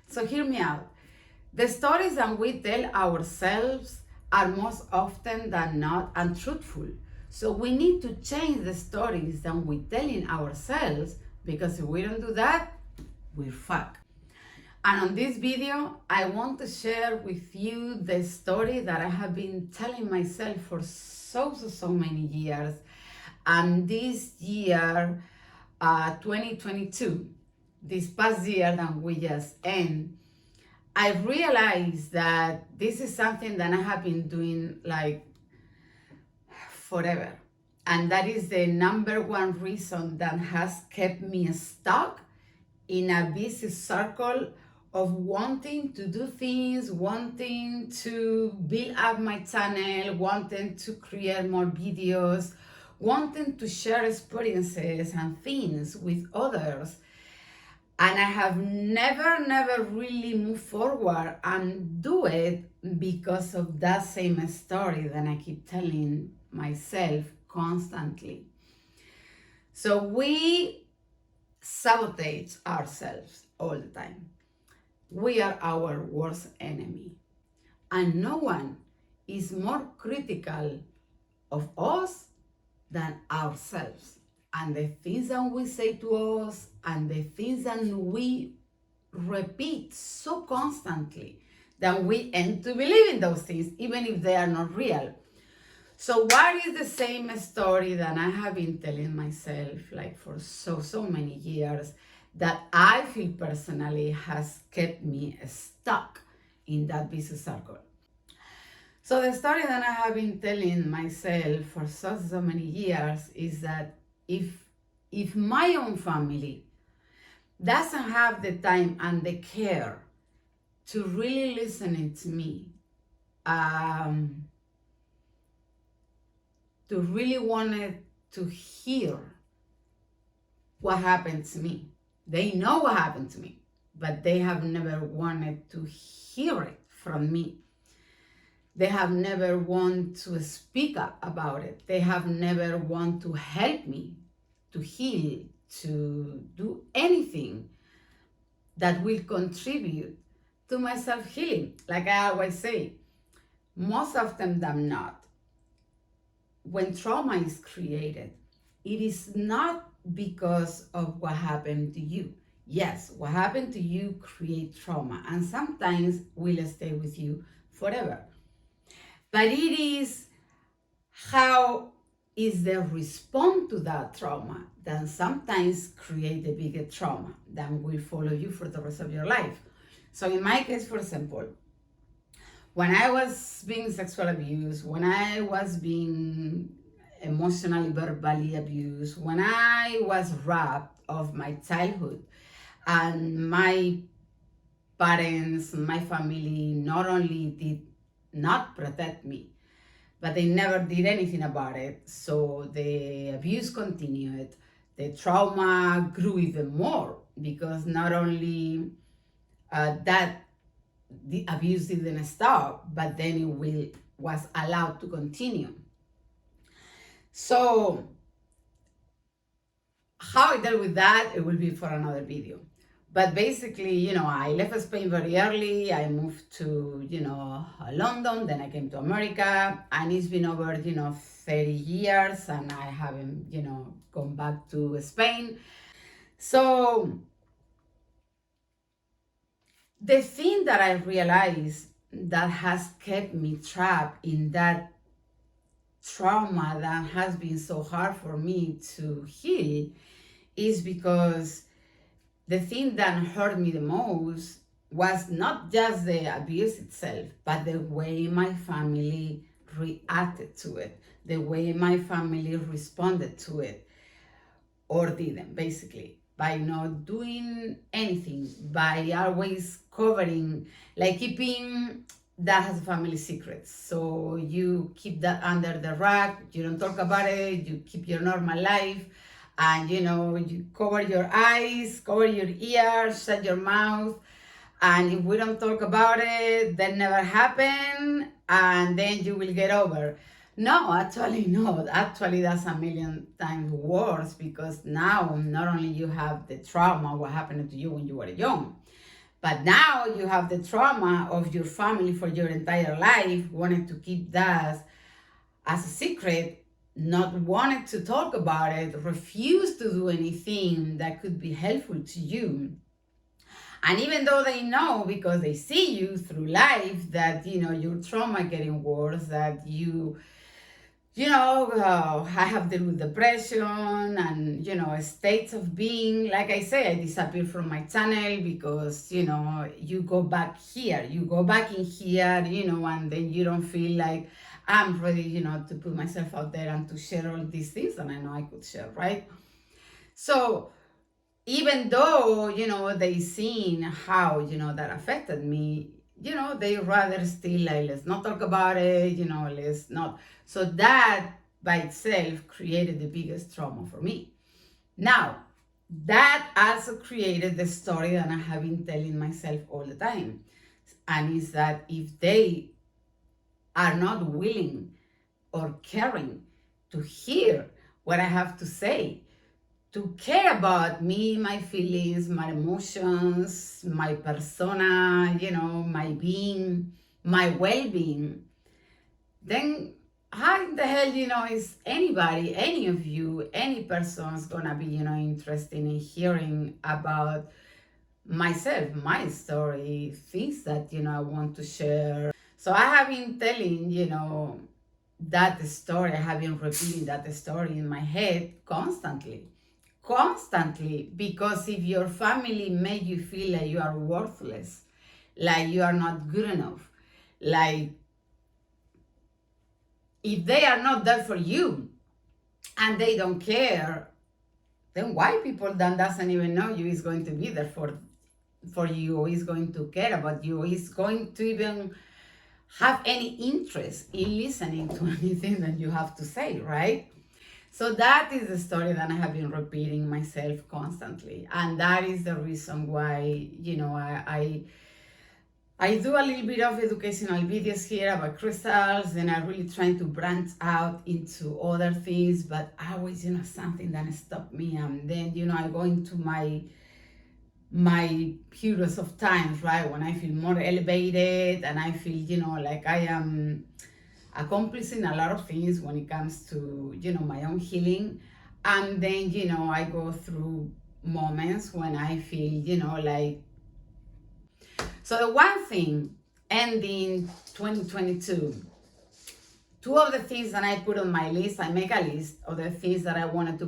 So hear me out. The stories that we tell ourselves are most often than not untruthful. So we need to change the stories that we're telling ourselves, because if we don't do that, we're fucked. And on this video, I want to share with you the story that I have been telling myself for so many years. And this year, 2022, this past year that we just end, I realized that this is something that I have been doing like forever. And that is the number one reason that has kept me stuck in a vicious circle of wanting to do things, wanting to build up my channel, wanting to create more videos, wanting to share experiences and things with others. And I have never really moved forward and do it because of that same story that I keep telling myself constantly. So we sabotage ourselves all the time. We are our worst enemy. And no one is more critical of us than ourselves. And the things that we say to us and the things that we repeat so constantly that we end to believe in those things, even if they are not real. So what is the same story that I have been telling myself like for so many years that I feel personally has kept me stuck in that vicious circle? So the story that I have been telling myself for so many years is that if my own family doesn't have the time and the care to really listen to me, to really wanted to hear what happened to me. They know what happened to me, but they have never wanted to hear it from me. They have never wanted to speak up about it. They have never wanted to help me to heal, to do anything that will contribute to my self-healing. Like I always say, most often than not, when trauma is created, it is not because of what happened to you. Yes, what happened to you creates trauma, and sometimes will stay with you forever. But it is how is the response to that trauma that sometimes create the bigger trauma that will follow you for the rest of your life. So in my case, for example, when I was being sexually abused, when I was being emotionally, verbally abused, when I was robbed of my childhood, and my parents, my family not only did not protect me, but they never did anything about it. So the abuse continued. The trauma grew even more because not only that the abuse didn't stop, but then it was allowed to continue. So how I dealt with that, it will be for another video. But basically, I left Spain very early. I moved to, London. Then I came to America. And it's been over, 30 years. And I haven't, gone back to Spain. So the thing that I realized that has kept me trapped in that trauma that has been so hard for me to heal is because the thing that hurt me the most was not just the abuse itself, but the way my family reacted to it, the way my family responded to it, or didn't, basically, by not doing anything, by always covering, like keeping that as a family secret. So you keep that under the rug, you don't talk about it, you keep your normal life, and you cover your eyes, cover your ears, shut your mouth, and if we don't talk about it, that never happened, and then you will get over. No, actually not. Actually, that's a million times worse, because now not only you have the trauma, what happened to you when you were young, But now you have the trauma of your family for your entire life, wanted to keep that as a secret, not wanted to talk about it, refused to do anything that could be helpful to you. And even though they know, because they see you through life, that your trauma getting worse, that I have dealt with depression and, states of being. Like I say, I disappeared from my channel because, you go back here, you go back in here, and then you don't feel like I'm ready, to put myself out there and to share all these things that I know I could share, right? So even though, they seen how, that affected me, they rather still like, let's not talk about it, let's not. So that by itself created the biggest trauma for me. Now, that also created the story that I have been telling myself all the time. And is that if they are not willing or caring to hear what I have to say, to care about me, my feelings, my emotions, my persona, my being, my well-being, then how in the hell, is anybody, any of you, any person's gonna be, interested in hearing about myself, my story, things that, I want to share. So I have been telling, that story, I have been repeating that story in my head constantly, because if your family made you feel like you are worthless, like you are not good enough, like if they are not there for you and they don't care, then why people that doesn't even know you is going to be there for you, or is going to care about you, or is going to even have any interest in listening to anything that you have to say, right? So that is the story that I have been repeating myself constantly. And that is the reason why, I do a little bit of educational videos here about crystals, and I'm really trying to branch out into other things, but always, something that stopped me. And then, I go into my periods of times, right, when I feel more elevated and I feel, like I am accomplishing a lot of things when it comes to, my own healing. And then, I go through moments when I feel, like. So the one thing, ending 2022, two of the things that I put on my list, I make a list of the things that I wanted to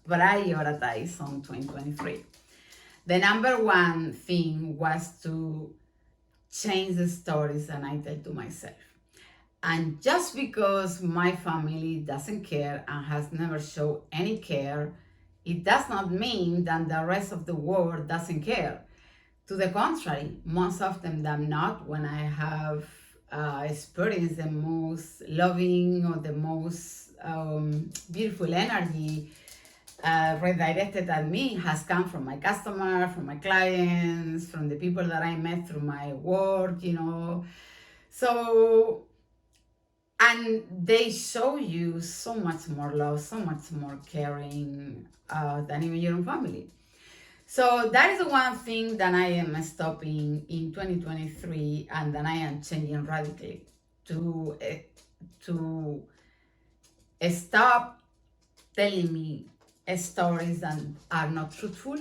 prioritize on 2023. The number one thing was to change the stories that I tell to myself. And just because my family doesn't care and has never shown any care, it does not mean that the rest of the world doesn't care. To the contrary, most often than not, when I have experienced the most loving or the most beautiful energy redirected at me, has come from my customer, from my clients, from the people that I met through my work, So, and they show you so much more love, so much more caring than even your own family. So that is the one thing that I am stopping in 2023, and that I am changing radically to stop telling me stories that are not truthful,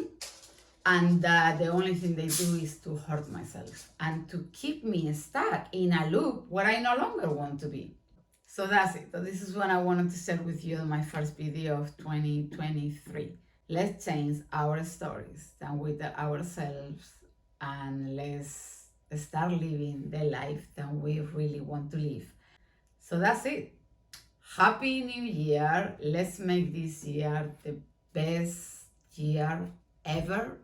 and that the only thing they do is to hurt myself and to keep me stuck in a loop where I no longer want to be. So that's it. So this is what I wanted to share with you in my first video of 2023. Let's change our stories and with ourselves, and let's start living the life that we really want to live. So that's it. Happy New Year. Let's make this year the best year ever.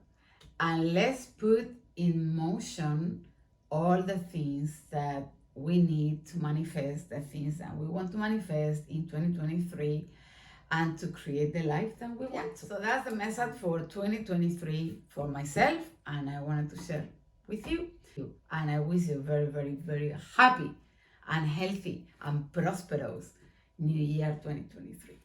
And let's put in motion all the things that we need to manifest, the things that we want to manifest in 2023, and to create the life that we want. So that's the message for 2023 for myself, and I wanted to share with you. And I wish you a very, very, very happy and healthy and prosperous New Year 2023.